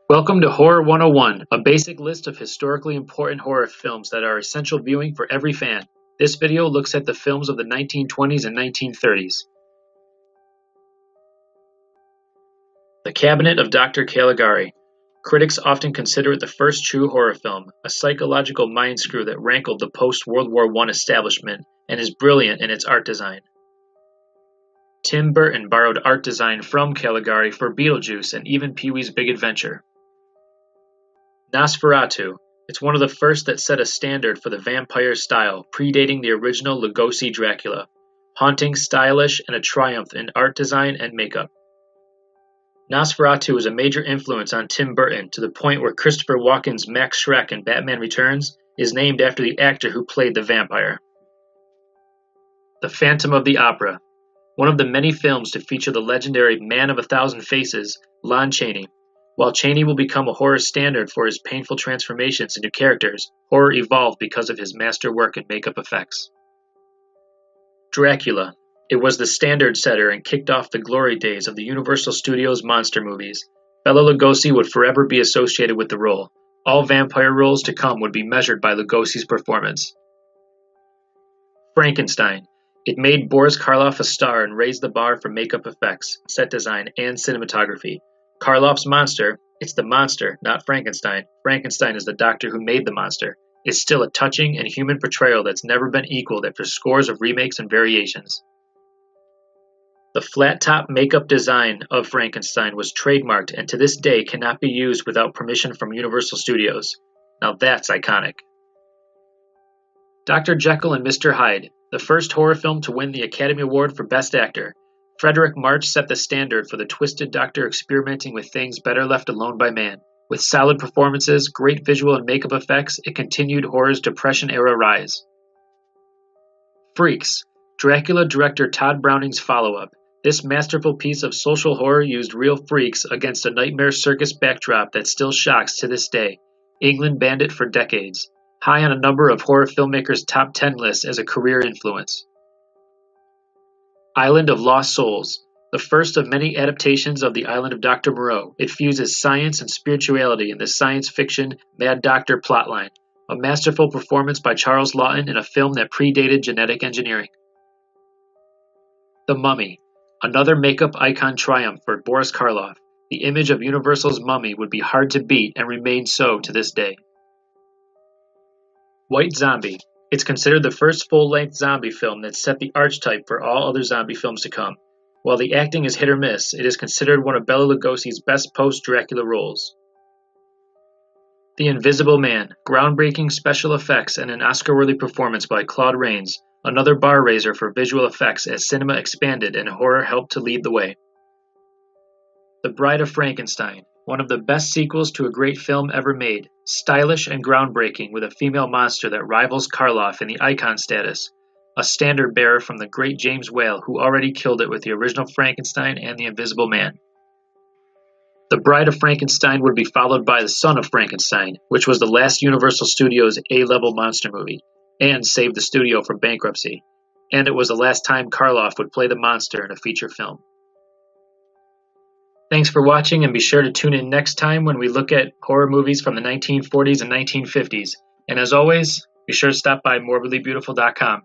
Welcome to Horror 101, a basic list of historically important horror films that are essential viewing for every fan. This video looks at the films of the 1920s and 1930s. The Cabinet of Dr. Caligari. Critics often consider it the first true horror film, a psychological mind screw that rankled the post-World War I establishment and is brilliant in its art design. Tim Burton borrowed art design from Caligari for Beetlejuice and even Pee-wee's Big Adventure. Nosferatu. It's one of the first that set a standard for the vampire style, predating the original Lugosi Dracula. Haunting, stylish, and a triumph in art design and makeup. Nosferatu was a major influence on Tim Burton to the point where Christopher Walken's Max Schreck in Batman Returns is named after the actor who played the vampire. The Phantom of the Opera. One of the many films to feature the legendary Man of a Thousand Faces, Lon Chaney. While Chaney will become a horror standard for his painful transformations into characters, horror evolved because of his masterwork in makeup effects. Dracula. It was the standard setter and kicked off the glory days of the Universal Studios monster movies. Bela Lugosi would forever be associated with the role. All vampire roles to come would be measured by Lugosi's performance. Frankenstein. It made Boris Karloff a star and raised the bar for makeup effects, set design, and cinematography. Karloff's monster, it's the monster, not Frankenstein. Frankenstein is the doctor who made the monster. Is still a touching and human portrayal that's never been equaled after scores of remakes and variations. The flat-top makeup design of Frankenstein was trademarked and to this day cannot be used without permission from Universal Studios. Now that's iconic. Dr. Jekyll and Mr. Hyde, the first horror film to win the Academy Award for Best Actor. Frederick March set the standard for the twisted doctor experimenting with things better left alone by man. With solid performances, great visual and makeup effects, it continued horror's Depression-era rise. Freaks. Dracula director Todd Browning's follow-up. This masterful piece of social horror used real freaks against a nightmare circus backdrop that still shocks to this day. England banned it for decades. High on a number of horror filmmakers' top 10 lists as a career influence. Island of Lost Souls. The first of many adaptations of The Island of Dr. Moreau, it fuses science and spirituality in the science fiction Mad Doctor plotline. A masterful performance by Charles Laughton in a film that predated genetic engineering. The Mummy. Another makeup icon triumph for Boris Karloff. The image of Universal's Mummy would be hard to beat and remains so to this day. White Zombie. It's considered the first full-length zombie film that set the archetype for all other zombie films to come. While the acting is hit or miss, it is considered one of Bela Lugosi's best post-Dracula roles. The Invisible Man. Groundbreaking special effects and an Oscar-worthy performance by Claude Rains. Another bar raiser for visual effects as cinema expanded and horror helped to lead the way. The Bride of Frankenstein. One of the best sequels to a great film ever made. Stylish and groundbreaking with a female monster that rivals Karloff in the icon status. A standard bearer from the great James Whale who already killed it with the original Frankenstein and the Invisible Man. The Bride of Frankenstein would be followed by The Son of Frankenstein, which was the last Universal Studios A-level monster movie, and saved the studio from bankruptcy. And it was the last time Karloff would play the monster in a feature film. Thanks for watching, and be sure to tune in next time when we look at horror movies from the 1940s and 1950s. And as always, be sure to stop by morbidlybeautiful.com.